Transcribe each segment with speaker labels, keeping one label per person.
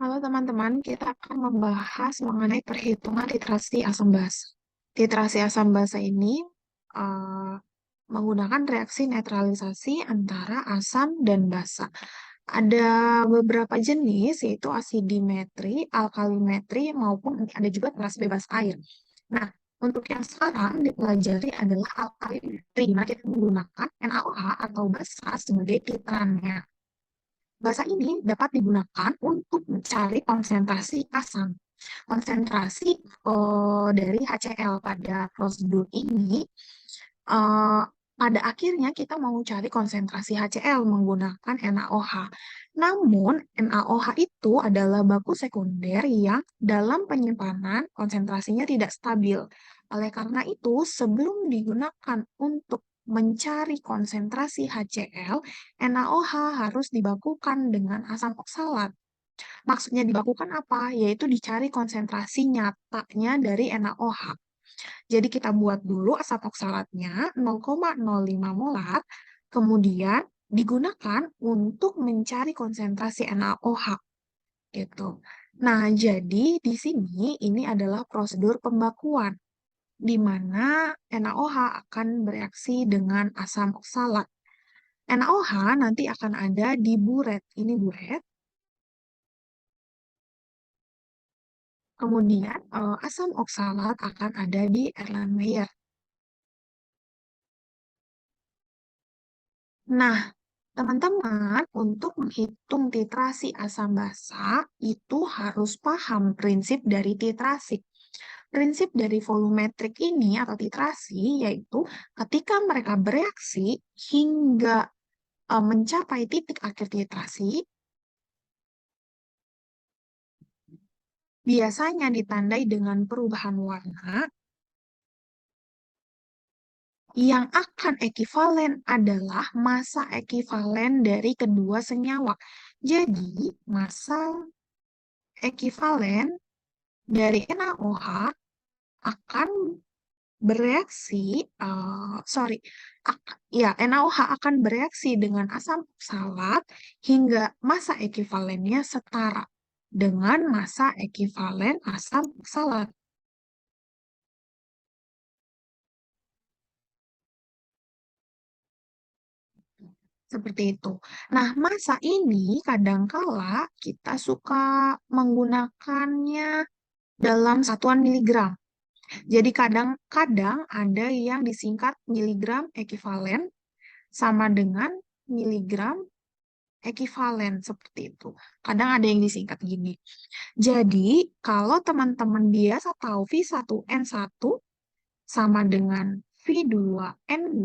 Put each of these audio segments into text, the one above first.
Speaker 1: Halo teman-teman, kita akan membahas mengenai perhitungan titrasi asam basa. Titrasi asam basa ini eh, menggunakan reaksi netralisasi antara asam dan basa. Ada beberapa jenis, yaitu asidimetri, alkalimetri, maupun ada juga titrasi bebas air. Nah, untuk yang sekarang dipelajari adalah alkalimetri, di mana kita menggunakan NaOH atau basa sebagai titrannya. Basa ini dapat digunakan untuk mencari konsentrasi asam. Konsentrasi dari HCl pada prosedur ini, eh, pada akhirnya kita mau cari konsentrasi HCl menggunakan NaOH. Namun, NaOH itu adalah baku sekunder yang dalam penyimpanan konsentrasinya tidak stabil. Oleh karena itu, sebelum digunakan untuk mencari konsentrasi HCl, NaOH harus dibakukan dengan asam oksalat. Maksudnya dibakukan apa? Yaitu dicari konsentrasi nyatanya dari NaOH. Jadi kita buat dulu asam oksalatnya 0,05 molar, kemudian digunakan untuk mencari konsentrasi NaOH gitu. Nah, jadi di sini ini adalah prosedur pembakuan di mana NaOH akan bereaksi dengan asam oksalat. NaOH nanti akan ada di buret. Ini buret. Kemudian asam oksalat akan ada di Erlenmeyer. Nah, teman-teman, untuk menghitung titrasi asam basa itu harus paham prinsip dari titrasi. Prinsip dari volumetrik ini atau titrasi yaitu ketika mereka bereaksi hingga mencapai titik akhir titrasi, biasanya ditandai dengan perubahan warna yang akan ekivalen adalah massa ekivalen dari kedua senyawa. Jadi, massa ekivalen dari NaOH akan bereaksi, sorry, ya, NaOH akan bereaksi dengan asam oksalat hingga massa ekivalennya setara dengan massa ekivalen asam oksalat. Seperti itu. Nah, massa ini kadangkala kita suka menggunakannya dalam satuan miligram. Jadi kadang-kadang ada yang disingkat miligram ekivalen sama dengan miligram ekivalen seperti itu. Kadang ada yang disingkat gini. Jadi, kalau teman-teman biasa tahu V1N1 sama dengan V2N2,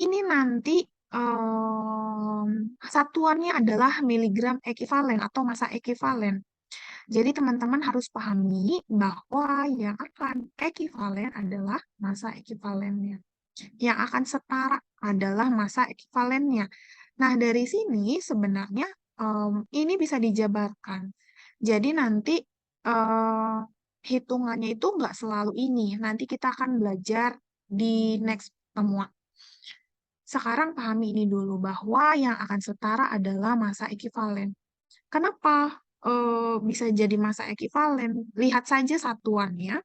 Speaker 1: ini nanti em, satuannya adalah miligram ekivalen atau massa ekivalen. Jadi teman-teman harus pahami bahwa yang akan ekivalen adalah massa ekivalennya. Yang akan setara adalah massa ekivalennya. Nah, dari sini sebenarnya ini bisa dijabarkan. Jadi nanti eh, hitungannya itu nggak selalu ini. Nanti kita akan belajar di next pertemuan. Sekarang pahami ini dulu bahwa yang akan setara adalah massa ekivalen. Kenapa bisa jadi massa ekivalen? Lihat saja satuannya.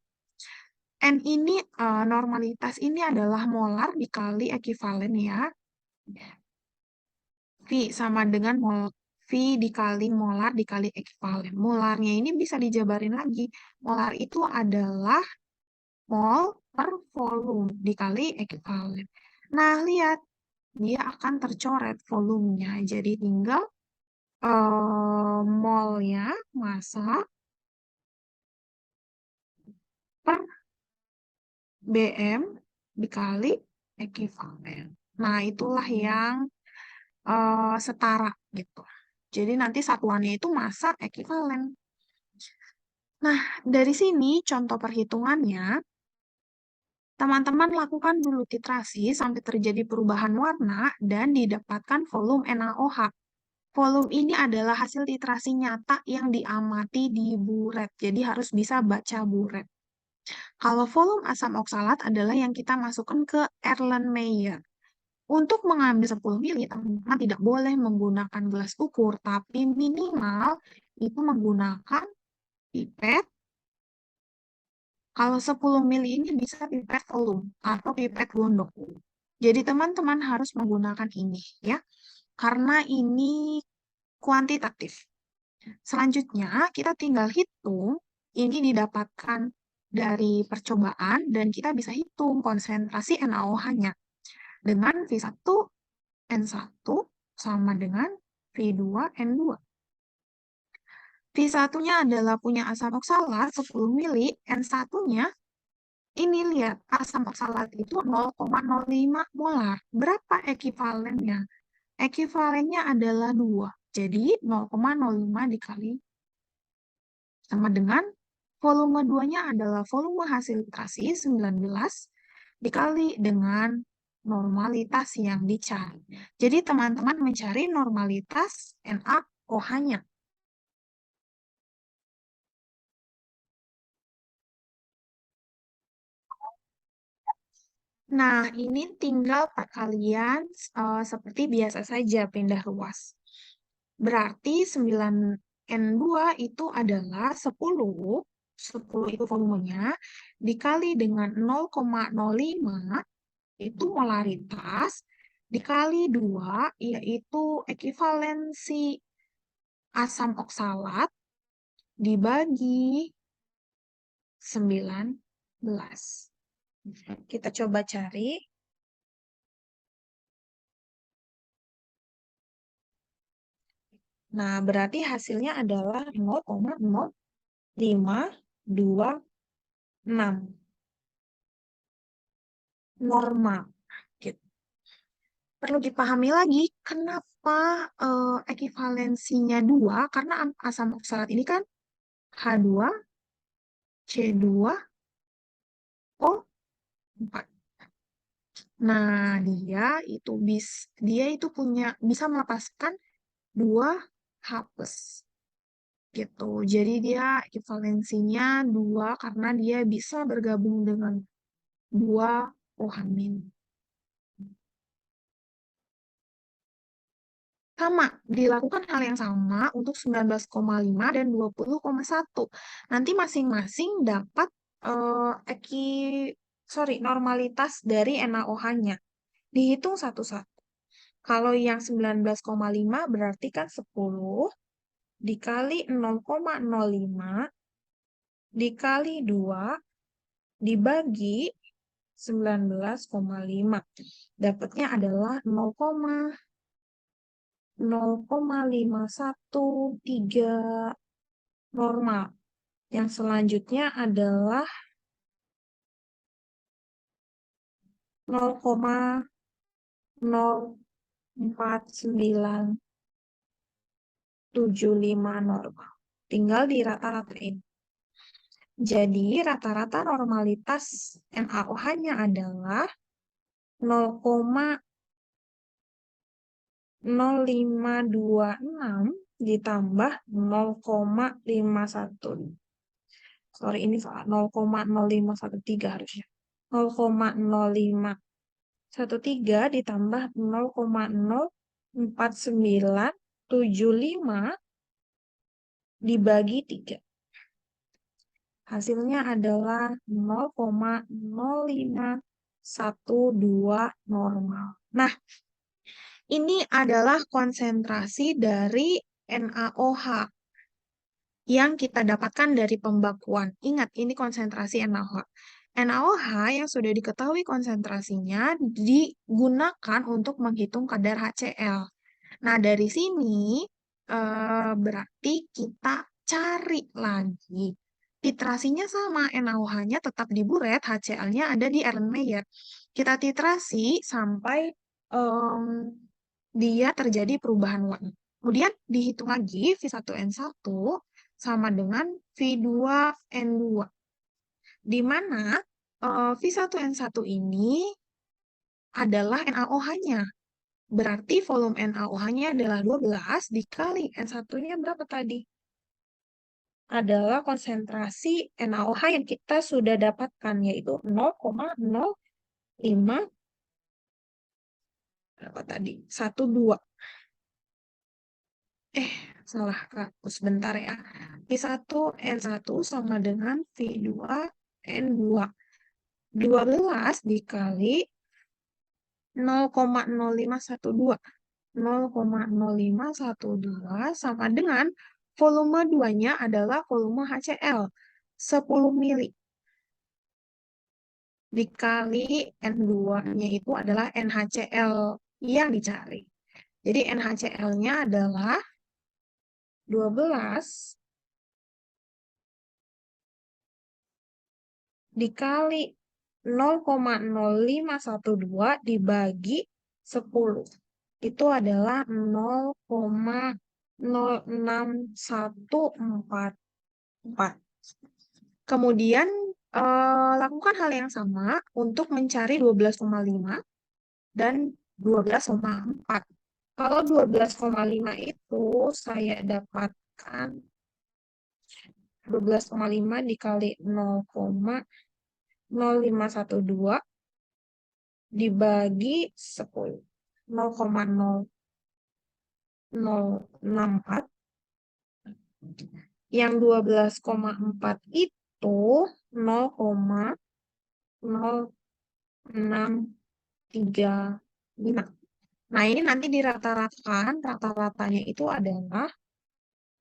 Speaker 1: N ini normalitas ini adalah molar dikali ekivalen ya. V sama dengan V dikali molar dikali ekivalen. Molarnya ini bisa dijabarin lagi. Molar itu adalah mol per volume dikali ekivalen. Nah, lihat. Dia akan tercoret volumenya. Jadi tinggal molnya, massa, per BM dikali ekivalen. Nah, itulah yang setara gitu. Jadi nanti satuannya itu massa ekivalen. Nah, dari sini contoh perhitungannya, teman-teman lakukan dulu titrasi sampai terjadi perubahan warna dan didapatkan volume NaOH. Volume ini adalah hasil titrasi nyata yang diamati di buret, jadi harus bisa baca buret. Kalau volume asam oksalat adalah yang kita masukkan ke Erlenmeyer. Untuk mengambil 10 mili, teman-teman tidak boleh menggunakan gelas ukur, tapi minimal itu menggunakan pipet. Kalau 10 mili ini bisa pipet volume atau pipet gondok. Jadi teman-teman harus menggunakan ini ya, karena ini kuantitatif. Selanjutnya kita tinggal hitung, ini didapatkan dari percobaan dan kita bisa hitung konsentrasi NaOH-nya dengan V1 N1 sama dengan V2 N2. V1-nya adalah punya asam oksalat 10 mili, N1-nya ini lihat, asam oksalat itu 0,05 molar. Berapa ekivalennya? Ekivalennya adalah 2. Jadi 0,05 dikali sama dengan volume 2-nya adalah volume hasil titrasi 19 dikali dengan normalitas yang dicari. Jadi teman-teman mencari normalitas NaOH-nya. Nah, ini tinggal perkalian seperti biasa saja pindah ruas. Berarti 9N2 itu adalah 10, 10 itu volumenya, dikali dengan 0,05, itu molaritas, dikali 2, yaitu ekivalensi asam oksalat, dibagi 19. Kita coba cari. Nah, berarti hasilnya adalah 0,0526 normal. Gitu. Perlu dipahami lagi, kenapa ekivalensinya 2? Karena asam oksalat ini kan H2C2O4. Nah, dia itu punya bisa melepaskan 2 hapus gitu. Jadi dia ekivalensinya 2 karena dia bisa bergabung dengan 2 OH-. Sama, dilakukan hal yang sama untuk 19,5 dan 20,1. Nanti masing-masing dapat eh, eki normalitas dari NaOH-nya. Dihitung satu-satu. Kalau yang 19,5 berarti kan 10 dikali 0,05 dikali 2 dibagi 19,5. Dapatnya adalah 0,5113 normal. Yang selanjutnya adalah 0,04975 normal. Tinggal dirata-ratain. Jadi rata-rata normalitas NaOH-nya adalah 0,0526 ditambah 0,51. Sorry, ini salah. 0,0513 harusnya. 0,0513 ditambah 0,04975 dibagi 3. Hasilnya adalah 0,0512 normal. Nah, ini adalah konsentrasi dari NaOH yang kita dapatkan dari pembakuan. Ingat, ini konsentrasi NaOH. NaOH yang sudah diketahui konsentrasinya digunakan untuk menghitung kadar HCl. Nah, dari sini berarti kita cari lagi. Titrasinya sama, NaOH-nya tetap di buret, HCl-nya ada di Erlenmeyer. Kita titrasi sampai dia terjadi perubahan warna. Kemudian dihitung lagi V1N1 sama dengan V2N2. Di mana V1N1 ini adalah NaOH-nya. Berarti volume NaOH-nya adalah 12 dikali N1-nya berapa tadi? Adalah konsentrasi NaOH yang kita sudah dapatkan, yaitu 0,05 Berapa tadi? 1, 2. Salah, Kak. Sebentar ya. V1 N1 sama dengan V2 N2. 12 dikali 0,0512. 0,0512 sama dengan volume 2-nya adalah volume HCl. 10 mili. Dikali N2-nya itu adalah NaCl yang dicari. Jadi NaCl-nya adalah 12 dikali 0,0512 dibagi 10. Itu adalah 0,06144. Kemudian lakukan hal yang sama untuk mencari 12,5 dan 12,4. Kalau 12,5 itu saya dapatkan 12,5 dikali 0,0512 dibagi 10. 0,064. Yang 12,4 itu 0,0635. Nah, ini nanti dirata-ratakan. Rata-ratanya itu adalah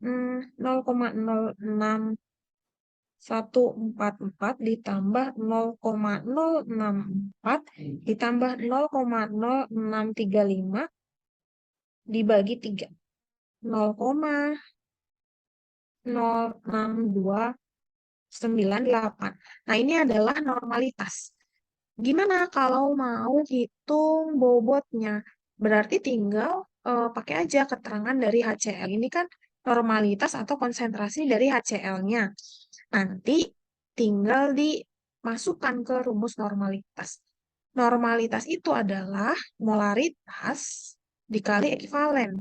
Speaker 1: 0,06144 ditambah 0,064 ditambah 0,0635 dibagi 3. 0,06298. Nah, ini adalah normalitas. Gimana kalau mau hitung bobotnya? Berarti tinggal pakai aja keterangan dari HCl. Ini kan normalitas atau konsentrasi dari HCl-nya. Nanti tinggal dimasukkan ke rumus normalitas. Normalitas itu adalah molaritas dikali ekivalen.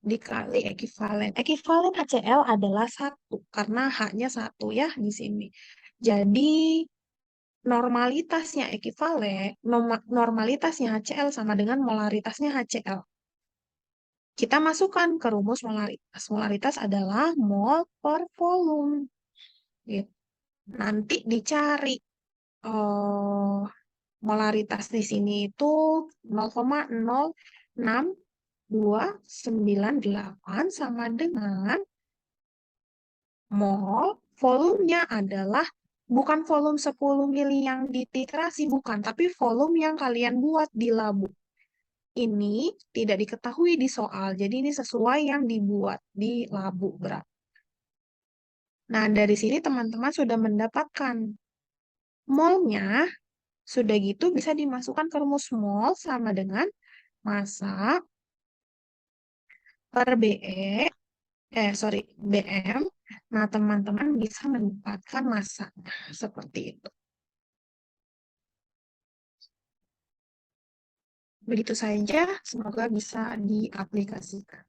Speaker 1: Dikali ekivalen. Ekivalen HCl adalah 1, karena H-nya 1 ya di sini. Jadi, normalitasnya ekivalen, normalitasnya HCl sama dengan molaritasnya HCl. Kita masukkan ke rumus molaritas. Molaritas adalah mol per volume. Gitu. Nanti dicari molaritas di sini itu 0,06298 sama dengan mol. Volumenya adalah bukan volume 10 mili yang dititrasi, bukan, tapi volume yang kalian buat di labu. Ini tidak diketahui di soal, jadi ini sesuai yang dibuat di labu berat. Nah, dari sini teman-teman sudah mendapatkan molnya, sudah gitu bisa dimasukkan ke rumus mol sama dengan massa per BE, BM. Nah, teman-teman bisa mendapatkan massanya seperti itu. Begitu saja, semoga bisa diaplikasikan.